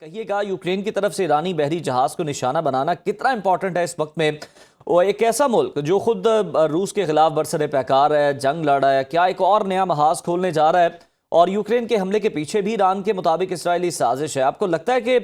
कहिएगा यूक्रेन की तरफ से ईरानी बहरी जहाज को निशाना बनाना कितना इंपॉर्टेंट है इस वक्त में। वो एक ऐसा मुल्क जो खुद रूस के खिलाफ बरसरे पैकार है, जंग लड़ रहा है, क्या एक और नया महाज खोलने जा रहा है? और यूक्रेन के हमले के पीछे भी ईरान के मुताबिक इसराइली साजिश है। आपको लगता है कि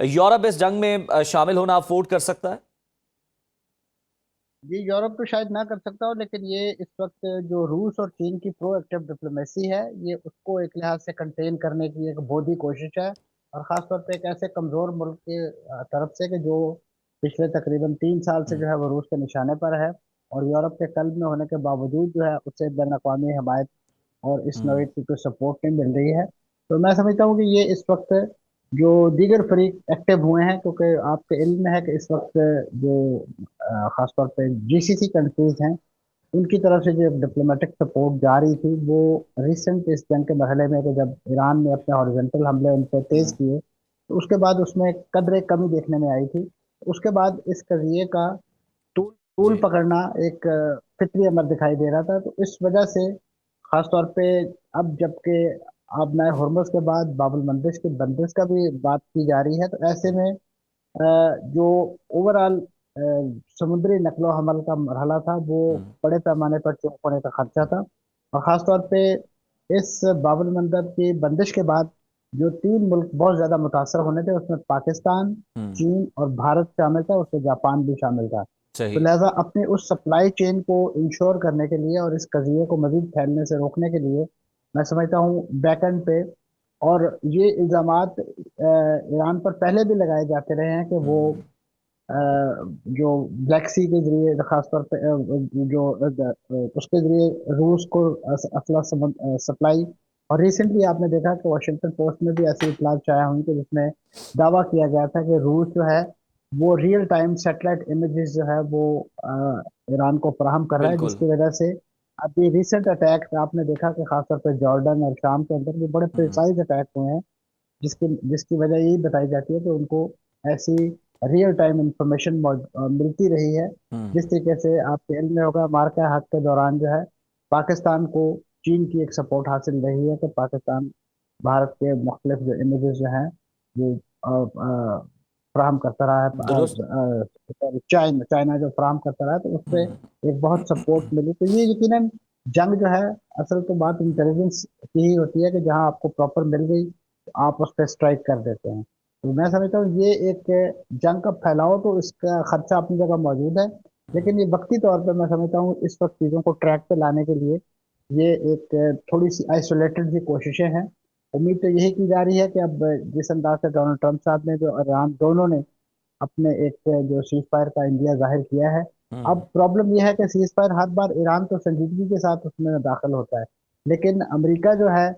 यूरोप इस जंग में शामिल होना अफोर्ड कर सकता है? जी, यूरोप तो शायद ना कर सकता हो, लेकिन ये इस वक्त जो रूस और चीन की प्रोएक्टिव डिप्लोमेसी है, ये उसको एक लिहाज से कंटेन करने की एक बोधी कोशिश है। और खास तौर पे एक ऐसे कमजोर मुल्क के तरफ से कि जो पिछले तकरीबन 3 साल से जो है वो रूस के निशाने पर है, और यूरोप के कल्ब में होने के बावजूद जो है उसे बैन अवी हमायत और इस नौयत की कोई सपोर्ट नहीं मिल रही है। तो मैं समझता हूँ कि ये इस वक्त जो दीगर फरीक एक्टिव हुए हैं, क्योंकि आपके इल्म में है कि इस वक्त जो खासतौर पे जीसीसी कंट्रीज हैं, उनकी तरफ से जो डिप्लोमेटिक सपोर्ट जारी थी, वो रिसेंट इस जंग के मरहले में कि जब ईरान ने अपने हॉरिजॉन्टल हमले उन पर तेज किए, तो उसके बाद उसमें कदर कमी देखने में आई थी। उसके बाद इस कजिए का टूल टूल जी। पकड़ना एक फितरी अमर दिखाई दे रहा था। तो इस वजह से खास तौर पे अब जबकि अब नए हुर्मुज के बाद बाबुल मंदिर की बंदिश का भी बात की जा रही है, तो ऐसे में जो ओवरऑल समुद्री नकलो हमल का मरहला था, वो बड़े पैमाने पर चौक होने का खर्चा था। और ख़ास तौर पे इस बाबुल मंदब की बंदिश के बाद जो 3 मुल्क बहुत ज़्यादा मुतासर होने थे, उसमें पाकिस्तान, हम्म। चीन और भारत शामिल था, उसमें जापान भी शामिल था। तो सही। लिहाजा अपनी उस सप्लाई चेन को इंश्योर करने के लिए और इस कजिए को मजीद फैलने से रोकने के लिए, मैं समझता हूँ बैकएंड पे, और ये इल्जामात ईरान पर पहले भी लगाए जाते रहे हैं कि वो अ, जो ब्लैक सी के जरिए खासतौर पे जो उसके जरिए रूस को असला सप्लाई। और रिसेंटली आपने देखा कि वॉशिंगटन पोस्ट में भी ऐसी इतला शाया हुई कि जिसमें दावा किया गया था कि रूस जो है वो रियल टाइम सैटेलाइट इमेजेस जो है वो ईरान को फराहम कर रहा है, बिल्कुल। जिसकी वजह से अभी रिसेंट अटैक आपने देखा कि खासतौर पर जॉर्डन और शाम के अंदर भी बड़े प्रिसाइज अटैक हुए हैं, जिसकी जिसकी वजह यही बताई जाती है कि उनको ऐसी रियल टाइम इंफॉर्मेशन मिलती रही है। हम्म। जिस तरीके से आपके इल्म में होगा, मार्का हक के दौरान जो है पाकिस्तान को चीन की एक सपोर्ट हासिल रही है कि पाकिस्तान भारत के मुख्तलिफ जो इमेजेस जो हैं वो फ्राहम करता रहा दुरुस्त। है। चाइना चाइना जो फ्राहम करता रहा है, तो उस पर एक बहुत सपोर्ट मिली। तो ये यकीनन जंग जो है, असल तो बात इंटेलिजेंस की ही होती है कि जहां आपको प्रॉपर मिल गई तो आप उस पर स्ट्राइक कर देते हैं। तो मैं समझता हूँ ये एक जंग का फैलाव, तो इसका खर्चा अपनी जगह मौजूद है, लेकिन ये वक्ती तौर पर मैं समझता हूँ इस वक्त चीज़ों को ट्रैक पे लाने के लिए ये एक थोड़ी सी आइसोलेटेड सी कोशिशें हैं। उम्मीद तो यही की जा रही है कि अब जिस अंदाज से डोनाल्ड ट्रंप साहब ने जो ईरान दोनों ने अपने एक जो सीज फायर का इंडिया जाहिर किया है, अब प्रॉब्लम यह है कि सीज फायर हर बार ईरान तो संजीदगी के साथ उसमें दाखिल होता है, लेकिन अमेरिका जो है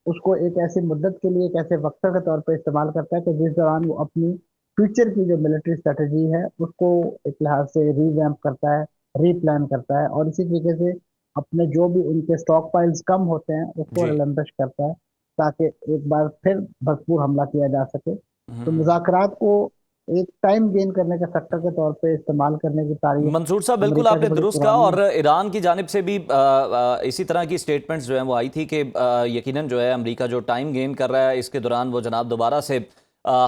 उसको एक ऐसी मुद्दत के लिए, एक ऐसे वक्त के तौर पर इस्तेमाल करता है कि जिस दौरान वो अपनी फ्यूचर की जो मिलिट्री स्ट्रेटजी है उसको एक लिहाज से रीवैम्प करता है, रीप्लान करता है, और इसी तरीके से अपने जो भी उनके स्टॉक पाइल्स कम होते हैं उसको जी। रिलम्बिश करता है, ताकि एक बार फिर भरपूर हमला किया जा सके। तो मुज़ाकरात को एक टाइम गेन करने के फैक्टर के तौर पे इस्तेमाल करने की तारीख मंसूर साहब, बिल्कुल अमेरिका की आपने बड़ी दुरुस्त कहा। पुरानी और ईरान की जानिब से भी इसी तरह की स्टेटमेंट्स जो हैं वो आई थी कि यकीनन जो है अमेरिका जो टाइम गेन कर रहा है, इसके दौरान वो जनाब दोबारा से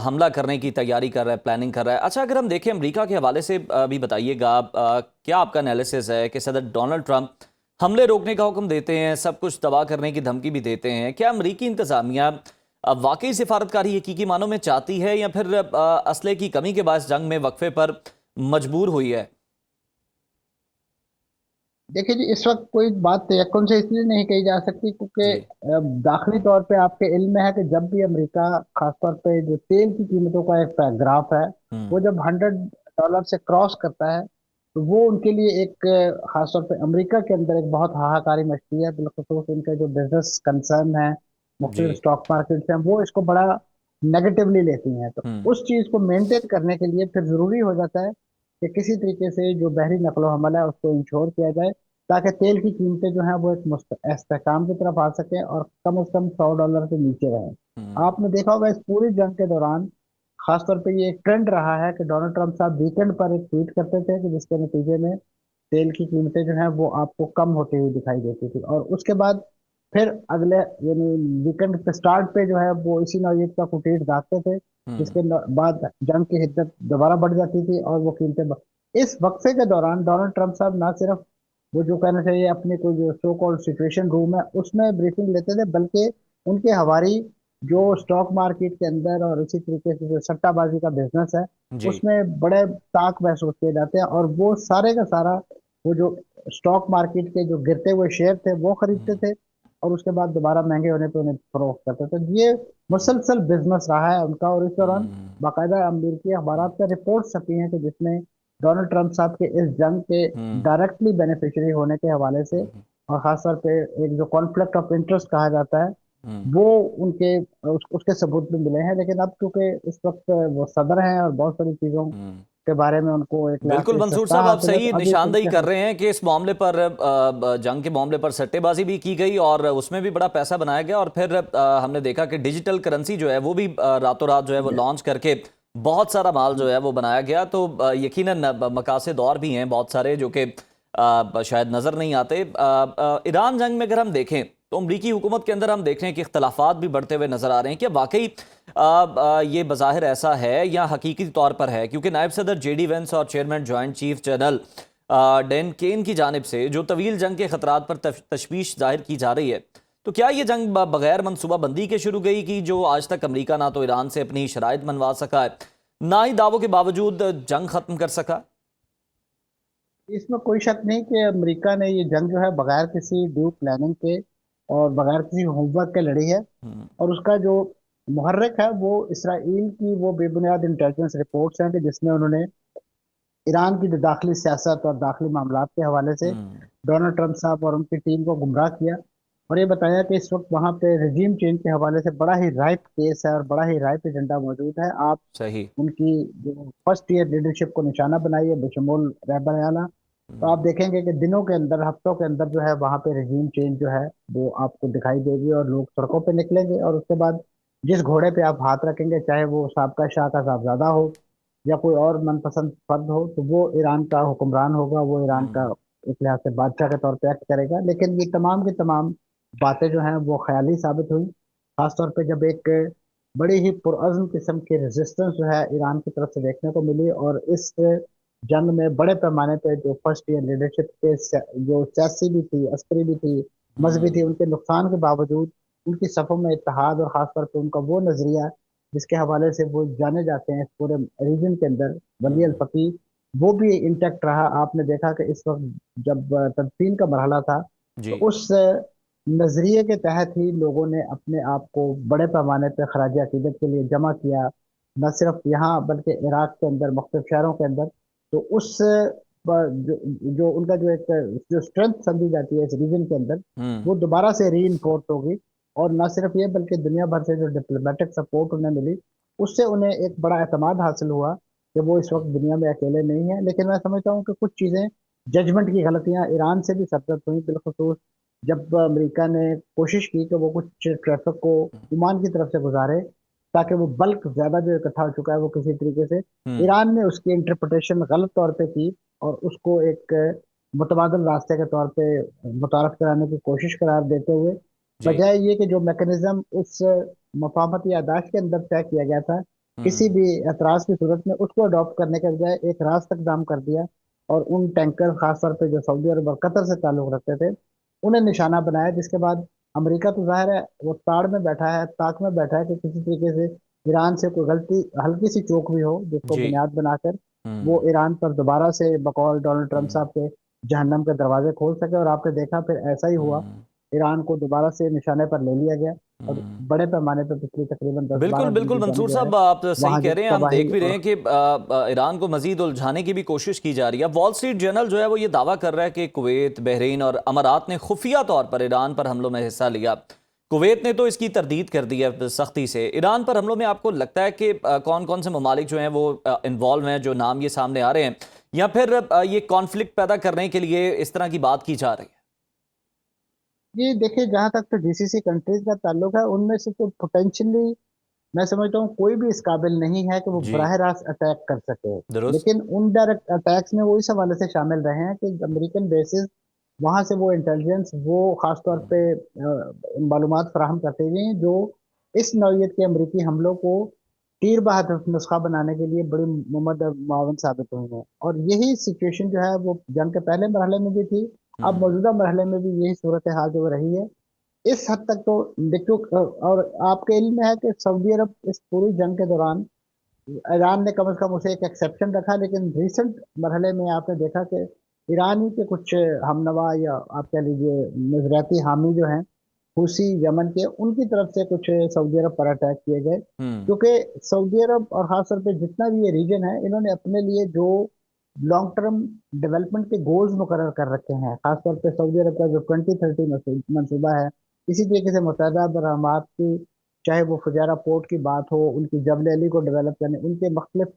हमला करने की तैयारी कर रहा है, प्लानिंग कर रहा है। अच्छा, अगर हम देखें अमेरिका के हवाले से भी बताइएगा, क्या आपका एनालिसिस है कि सदर डोनाल्ड ट्रंप हमले रोकने का हुक्म देते हैं, सब कुछ तबाह करने की धमकी भी देते हैं, क्या अमरीकी इंतजामिया वाकई सिफारतकारी हकीकी मानों में चाहती है, या फिर असले की कमी के बाद जंग में वक्फे पर मजबूर हुई है? देखिए जी, इस वक्त कोई बात तयक्कुन से इसलिए नहीं कही जा सकती क्योंकि जी। दाखिली तौर पे आपके इल्म में है कि जब भी अमेरिका खासतौर पे जो तेल की कीमतों का एक ग्राफ है, वो हम्म। जब $100 से क्रॉस करता है, तो वो उनके लिए एक खासतौर पे अमेरिका के अंदर एक बहुत हाहाकारी मचती है। बिलखसूस उनके जो बिजनेस कंसर्न है, जी। मुख्तलिफ स्टॉक मार्केट हैं, वो इसको बड़ा नेगेटिवली लेती हैं। तो हम्म। उस चीज को मेंटेन करने के लिए फिर जरूरी हो जाता है कि किसी तरीके से जो बहरी नकलो हमल है उसको इंश्योर किया जाए, ताकि तेल की कीमतें जो हैं वो एक इस्तेकाम की तरफ आ सके और कम से कम $100 के नीचे रहें। हम्म। आपने देखा होगा इस पूरी जंग के दौरान खासतौर पे ये एक ट्रेंड रहा है कि डोनाल्ड ट्रंप साहब वीकेंड पर एक ट्वीट करते थे कि जिसके नतीजे में तेल की कीमतें जो हैं वो आपको कम होती हुई दिखाई देती थी, और उसके बाद फिर अगले यानी वीकेंड के स्टार्ट पे जो है वो इसी नौयत का फुटेज डालते थे जिसके बाद जंग की हिद्दत दोबारा बढ़ जाती थी और वो इस वक्फे के दौरान डोनाल्ड ट्रंप साहब ना सिर्फ वो जो कहना चाहिए अपने कोई जो सो कॉल्ड सिचुएशन रूम है उसमें ब्रीफिंग लेते थे, बल्कि उनके हवारी जो स्टॉक मार्केट के अंदर और इसी तरीके से जो सट्टाबाजी का बिजनेस है जी। उसमें बड़े ताक महसूस किए जाते हैं, और वो सारे का सारा वो जो स्टॉक मार्केट के जो गिरते हुए शेयर थे वो खरीदते थे और उसके बाद दोबारा महंगे होने पे उन्हें फरोख्त करते थे। ये मुसलसल बिजनेस रहा है उनका, और इस दौरान बाकायदा अमेरिकी अखबारात पे रिपोर्ट छपी हैं कि जिसमें डोनाल्ड ट्रंप साहब के इस जंग के डायरेक्टली बेनिफिशियरी होने के हवाले से और खासतौर पे एक जो कॉन्फ्लिक्ट ऑफ इंटरेस्ट कहा जाता है वो उनके उसके सबूत भी मिले हैं। लेकिन अब क्योंकि इस वक्त वो सदर हैं और बहुत सारी चीजों के बारे में उनको एक लिहाज बिल्कुल से मंसूर सत्ता साहब, आप हासिल है, सही तो अब ये निशानदेही चलते कर हैं। रहे हैं कि इस मामले पर जंग के मामले पर सट्टेबाजी भी की गई और उसमें भी बड़ा पैसा बनाया गया, और फिर हमने देखा कि डिजिटल करेंसी जो है वो भी रातों रात जो है वो लॉन्च करके बहुत सारा माल जो है वो बनाया गया। तो यकीनन मकासद और भी हैं बहुत सारे जो कि शायद नज़र नहीं आते। ईरान जंग में अगर हम देखें तो अमरीकी हुकूमत के अंदर हम देख रहे हैं कि इख्तलाफात भी बढ़ते हुए नजर आ रहे हैं। क्या वाकई ये बज़ाहिर ऐसा है या हकीकी तौर पर है? क्योंकि नायब सदर जेडी वेंस और chairman joint chief general Dan Caine की जानिब से जो तवील जंग के खतरात पर तशवीश जाहिर की जा रही है, तो क्या ये जंग बगैर मनसूबाबंदी के शुरू गई कि जो आज तक अमरीका ना तो ईरान से अपनी शराइत मनवा सका है, ना ही दावों के बावजूद जंग खत्म कर सका? इसमें कोई शक नहीं कि अमेरिका ने ये जंग जो है बगैर किसी ड्यू प्लानिंग के और बगैर किसी होमवर्क के लड़ी है। हम्म। और उसका जो मुहर्रिक है वो इसराइल की वो बेबुनियाद इंटेलिजेंस रिपोर्ट्स हैं कि जिसमें उन्होंने ईरान की जो दाखिली सियासत और दाखिली मामलात के हवाले से हम्म। डोनाल्ड ट्रंप साहब और उनकी टीम को गुमराह किया और ये बताया कि इस वक्त वहां पे रजीम चेंज के हवाले से बड़ा ही राइप केस है और बड़ा ही राइप एजेंडा मौजूद है। आप सही। उनकी जो फर्स्ट ईयर लीडरशिप को निशाना बनाइए बेशमूल रहबराना, तो आप देखेंगे कि दिनों के अंदर हफ्तों के अंदर जो है वहां पे रजीम चेंज जो है वो आपको दिखाई देगी और लोग सड़कों पे निकलेंगे। और उसके बाद जिस घोड़े पे आप हाथ रखेंगे, चाहे वो साबका शाह का साहबजादा हो या कोई और मनपसंद फर्द हो, तो वो ईरान का हुक्मरान होगा, वो ईरान का हम्म। एक लिहाज से बादशाह के तौर पे एक्ट करेगा। लेकिन ये तमाम की तमाम बातें जो हैं वो ख्याली साबित हुई, खासतौर पे जब एक बड़ी ही पुरअज़्म किस्म की रेजिस्टेंस जो है ईरान की तरफ से देखने को मिली। और इस जंग में बड़े पैमाने पे जो फर्स्ट ईयर लीडरशिप के जो सियासी भी थी, अस्करी भी थी, मजहबी थी, हम्म। उनके नुकसान के बावजूद उनकी सफ़ों में इत्तेहाद और खासतौर पे उनका वो नजरिया जिसके हवाले से वो जाने जाते हैं इस पूरे रीजन के अंदर, वली अल फकीह, वो भी इंटैक्ट रहा। आपने देखा कि इस वक्त जब तदफीन का मरहला था तो जी। उस नजरिए के तहत ही लोगों ने अपने आप को बड़े पैमाने पर खराज अकीदत के लिए जमा किया, न सिर्फ यहाँ बल्कि इराक के अंदर मुख्तलिफ शहरों के अंदर। तो उस जो उनका जो एक जो स्ट्रेंथ समझी जाती है इस रीजन के अंदर, हम्म। वो दोबारा से री इन्फोर्स होगी। और न सिर्फ ये बल्कि दुनिया भर से जो डिप्लोमेटिक सपोर्ट उन्हें मिली उससे उन्हें एक बड़ा एतमाद हासिल हुआ कि वो इस वक्त दुनिया में अकेले नहीं है। लेकिन मैं समझता हूँ कि कुछ चीज़ें जजमेंट की गलतियां ईरान से भी सरजद हुई, बिलखसूस जब अमेरिका ने कोशिश की कि वो कुछ ट्रैफिक को ओमान की तरफ से गुजारे ताकि वो बल्क ज्यादा जो इकट्ठा हो चुका है वो किसी तरीके से, हम्म। ईरान ने उसकी इंटरप्रिटेशन गलत तौर पे की और उसको एक मुतबादल रास्ते के तौर पे मुतारफ कराने की कोशिश करार देते हुए, जी। बजाय ये कि जो मैकेनिज्म उस मफाहमती यादाश्त के अंदर तय किया गया था किसी हम्म। भी एतराज की सूरत में, उसको अडॉप्ट करने के बजाय एक रास्त इकदाम कर दिया और उन टैंकर खासतौर पे जो सऊदी अरब और कतर से ताल्लुक रखते थे उन्हें निशाना बनाया। जिसके बाद अमेरिका तो जाहिर है वो ताड़ में बैठा है, ताक में बैठा है कि किसी तरीके से ईरान से कोई गलती हल्की सी चूक भी हो जिसको जी। बुनियाद बनाकर हम्म। वो ईरान पर दोबारा से बकौल डोनाल्ड ट्रंप हम्म। साहब के जहन्नम के दरवाजे खोल सके। और आपने देखा फिर ऐसा ही हुआ, हम्म। ईरान को दोबारा से निशाने पर ले लिया गया और हम्म। बड़े पैमाने पर पिछली तकरीबन दस बिल्कुल बारह दिन बिल्कुल की जंग मंसूर जो है साहब, आप सही वहां कह जो रहे हैं। हम तबाही देख भी रहे और हैं कि ईरान को मजीद उलझाने की भी कोशिश की जा रही है। वॉल स्ट्रीट जर्नल जो है वो ये दावा कर रहा है कि कुवैत, बहरीन और अमारात ने खुफिया तौर पर ईरान पर हमलों में हिस्सा लिया। कुवैत ने तो इसकी तरदीद कर दी है सख्ती से। ईरान पर हमलों में आपको लगता है कि कौन कौन से ममालिक जो हैं वो इन्वॉल्व हैं, जो नाम ये सामने आ रहे हैं, या फिर ये कॉन्फ्लिक्ट पैदा करने के लिए इस तरह की बात की जा रही ये देखिए जहां तक तो जीसीसी कंट्रीज का ताल्लुक है उनमें से तो पोटेंशियली मैं समझता हूँ कोई भी इस काबिल नहीं है कि वो है? जी। बराह रास्त अटैक कर सके। दुरुस्त। लेकिन इनडायरेक्ट अटैक्स में वो इस हवाले से शामिल रहे हैं कि अमेरिकन बेसिस वहां से वो इंटेलिजेंस वो खास तौर पे मालूमात फराहम करते हुए हैं जो इस नौयत के अमरीकी हमलों को तीर बहादुर नुस्खा बनाने के लिए बड़ी मुमद मुआवन साबित हुई है। और यही सिचुएशन जो है वो जंग के पहले मरहले में भी थी, अब हम्म। मौजूदा मरहले में भी यही सूरत हाल जो रही है। इस हद तक तो देखो, और आपके इल्म में है कि सऊदी अरब इस पूरी जंग के दौरान, ईरान ने कम से कम उसे एक एक्सेप्शन रखा, लेकिन रिसेंट मरहले में आपने देखा कि ईरान ही के कुछ हमनवा या आप कह लीजिए नजरियाती हामी जो हैं हुसी यमन के, उनकी तरफ से कुछ सऊदी अरब पर अटैक किए गए। हम्म। क्योंकि सऊदी अरब और खासतौर पे जितना भी ये रीजन है, इन्होंने अपने लिए जो लॉन्ग टर्म डेवलपमेंट के गोल्स मुकर्रर कर रखे हैं, खासतौर पे सऊदी अरब का जो 2030 मंसूबा है, इसी तरीके से मुत्तहदा अरब अमारात की, चाहे वो फुजायरा पोर्ट की बात हो, उनकी जबल अली को डेवलप करने, उनके मुख्तलिफ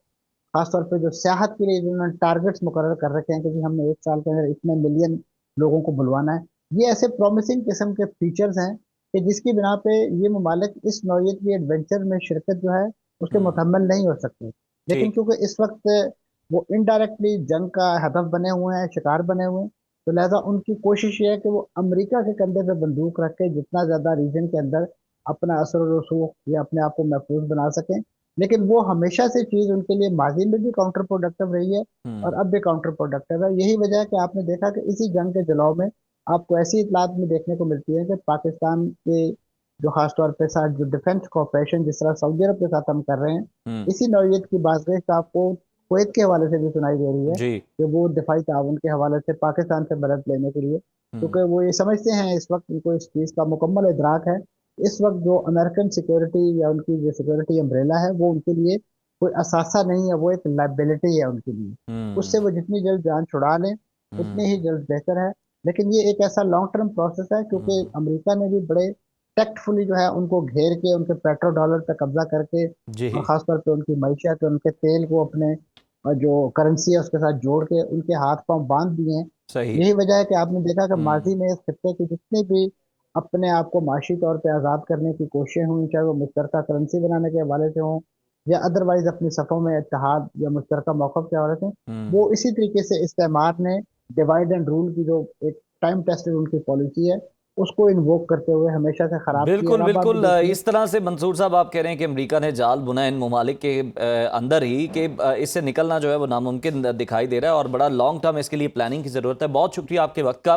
खासतौर पे जो सियाहत के लिए जिन्होंने टारगेट्स मुकर्रर कर रखे हैं कि जी हमने एक साल के अंदर इतने मिलियन लोगों को बुलवाना है, ये ऐसे प्रॉमिसिंग किस्म के फीचर्स हैं कि जिसकी बिना पे ये ममालिक इस नौयत की एडवेंचर में शिरकत जो है उसके हम्म। मुकम्मल नहीं हो सकते। लेकिन ठीक। क्योंकि इस वक्त वो इनडायरेक्टली जंग का हदफ बने हुए हैं, शिकार बने हुए हैं, तो लिहाजा उनकी कोशिश ये है कि वो अमेरिका के कंधे पे बंदूक रख के जितना ज्यादा रीजन के अंदर अपना असर और रसूख या अपने आप को महफूज बना सकें। लेकिन वो हमेशा से चीज उनके लिए माजी में भी काउंटर प्रोडक्टिव रही है और हम्म। अब भी काउंटर प्रोडक्टिव है। यही वजह है कि आपने देखा कि इसी जंग के जलाव में आपको ऐसी इतलात में देखने को मिलती है कि पाकिस्तान के जो खासतौर पे साथ जो डिफेंस कॉपरेशन जिस तरह सऊदी अरब के साथ हम कर रहे हैं, हम्म। इसी नौयत की बातचीत आपको कुवैत के हवाले से भी सुनाई दे रही है जी। कि वो दिफाई ताउन के हवाले से पाकिस्तान से मदद लेने के लिए, हम्म। क्योंकि वो ये समझते हैं, इस वक्त उनको इस चीज़ का मुकम्मल इदराक है, इस वक्त जो अमेरिकन सिक्योरिटी या उनकी जो सिक्योरिटी अम्ब्रेला है वो उनके लिए कोई असासा नहीं है, वो एक लाइबिलिटी है उनके लिए। उससे हम्म। वो जितनी जल्द जान छुड़ा लें उतनी ही हम्म। जल्द बेहतर है। लेकिन ये एक ऐसा लॉन्ग टर्म प्रोसेस है, क्योंकि हम्म। अमेरिका ने भी बड़े टेक्टफुली जो है उनको घेर के उनके पेट्रो डॉलर पर कब्जा करके जी। और खासतौर पे उनकी मईशत उनके तेल को अपने जो करेंसी है उसके साथ जोड़ के उनके हाथ पांव बांध दिए हैं। सही। यही वजह है कि आपने देखा कि हम्म। माजी में इस खत्ते की जितनी भी अपने आप को माशी तौर पे आज़ाद करने की कोशिशें हुई, चाहे वो मुश्तरका करेंसी बनाने के हवाले से हों या अदरवाइज अपनी सफ़ों में इत्तेहाद या मुश्तरका मौक़िफ़ के हवाले से, हम्म। वो इसी तरीके से इस्तेमार ने डिवाइड एंड रूल की जो एक टाइम टेस्टेड उनकी पॉलिसी है उसको इन्वोक करते हुए हमेशा से ख़राब किया। बिल्कुल और अब आप बिल्कुल, देखिए, इस तरह से मंसूर साहब आप कह रहे हैं कि अमेरिका ने जाल बुना इन ममालिक के अंदर ही कि इससे निकलना जो है वो नामुमकिन दिखाई दे रहा है और बड़ा लॉन्ग टर्म इसके लिए प्लानिंग की ज़रूरत है। बहुत शुक्रिया आपके वक्त का।